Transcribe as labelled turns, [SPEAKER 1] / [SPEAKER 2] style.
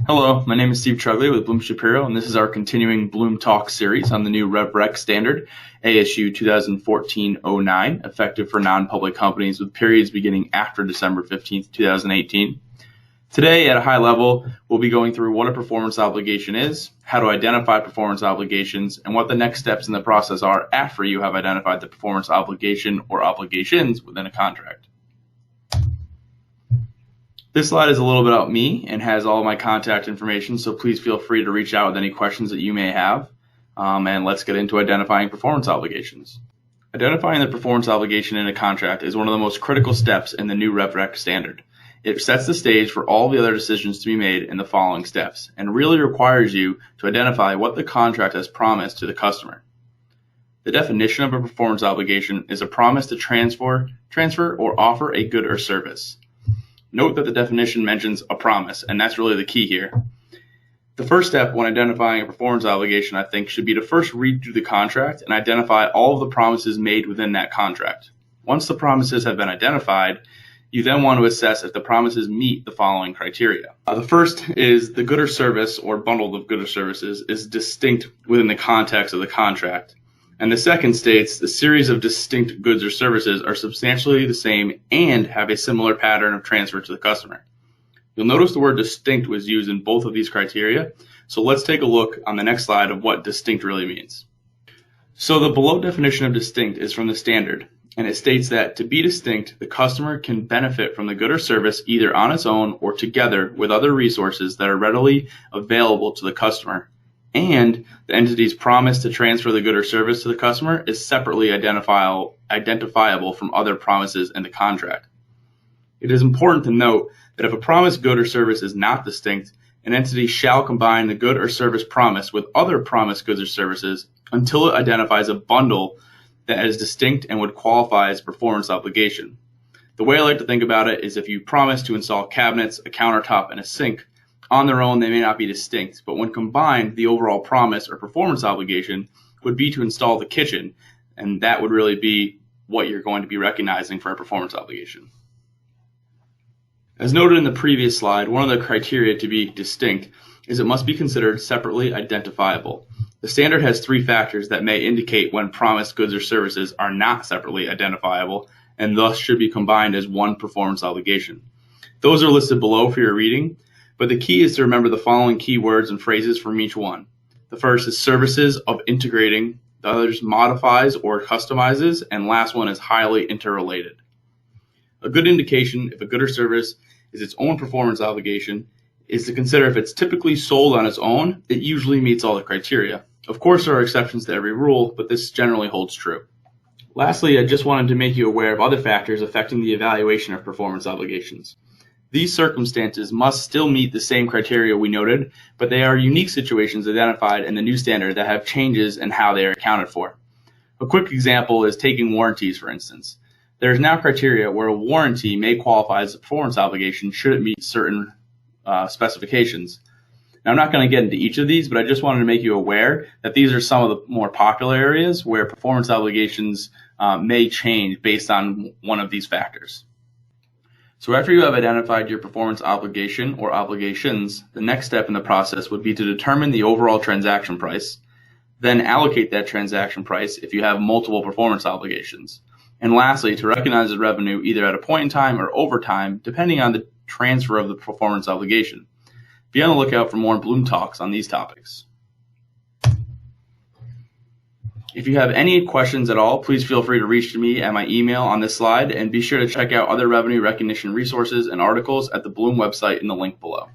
[SPEAKER 1] Hello, my name is Steve Trugley with Bloom Shapiro, and this is our continuing Bloom Talk series on the new RevRec standard, ASU 2014-09, effective for non-public companies with periods beginning after December 15th, 2018. Today, at a high level, we'll be going through what a performance obligation is, how to identify performance obligations, and what the next steps in the process are after you have identified the performance obligation or obligations within a contract. This slide is a little bit about me and has all of my contact information, so please feel free to reach out with any questions that you may have. And let's get into identifying performance obligations. Identifying the performance obligation in a contract is one of the most critical steps in the new RevRec standard. It sets the stage for all the other decisions to be made in the following steps and really requires you to identify what the contract has promised to the customer. The definition of a performance obligation is a promise to transfer or offer a good or service. Note that the definition mentions a promise, and that's really the key here. The first step when identifying a performance obligation, I think, should be to first read through the contract and identify all of the promises made within that contract. Once the promises have been identified, you then want to assess if the promises meet the following criteria. The first is the good or service or bundle of good or services is distinct within the context of the contract. And the second states the series of distinct goods or services are substantially the same and have a similar pattern of transfer to the customer. You'll notice the word distinct was used in both of these criteria, so let's take a look on the next slide of what distinct really means. So the below definition of distinct is from the standard, and it states that to be distinct, the customer can benefit from the good or service either on its own or together with other resources that are readily available to the customer. And the entity's promise to transfer the good or service to the customer is separately identifiable from other promises in the contract. It is important to note that if a promised good or service is not distinct, an entity shall combine the good or service promise with other promised goods or services until it identifies a bundle that is distinct and would qualify as performance obligation. The way I like to think about it is if you promise to install cabinets, a countertop, and a sink, on their own, they may not be distinct, but when combined, the overall promise or performance obligation would be to install the kitchen, and that would really be what you're going to be recognizing for a performance obligation. As noted in the previous slide, one of the criteria to be distinct is it must be considered separately identifiable. The standard has three factors that may indicate when promised goods or services are not separately identifiable and thus should be combined as one performance obligation. Those are listed below for your reading. But the key is to remember the following key words and phrases from each one. The first is services of integrating, the other is modifies or customizes, and last one is highly interrelated. A good indication if a good or service is its own performance obligation is to consider if it's typically sold on its own, it usually meets all the criteria. Of course, there are exceptions to every rule, but this generally holds true. Lastly, I just wanted to make you aware of other factors affecting the evaluation of performance obligations. These circumstances must still meet the same criteria we noted, but they are unique situations identified in the new standard that have changes in how they are accounted for. A quick example is taking warranties, for instance. There is now criteria where a warranty may qualify as a performance obligation should it meet certain specifications. Now, I'm not going to get into each of these, but I just wanted to make you aware that these are some of the more popular areas where performance obligations may change based on one of these factors. So after you have identified your performance obligation or obligations, the next step in the process would be to determine the overall transaction price, then allocate that transaction price if you have multiple performance obligations, and lastly, to recognize the revenue either at a point in time or over time, depending on the transfer of the performance obligation. Be on the lookout for more Bloom Talks on these topics. If you have any questions at all, please feel free to reach me at my email on this slide, and be sure to check out other revenue recognition resources and articles at the Bloom website in the link below.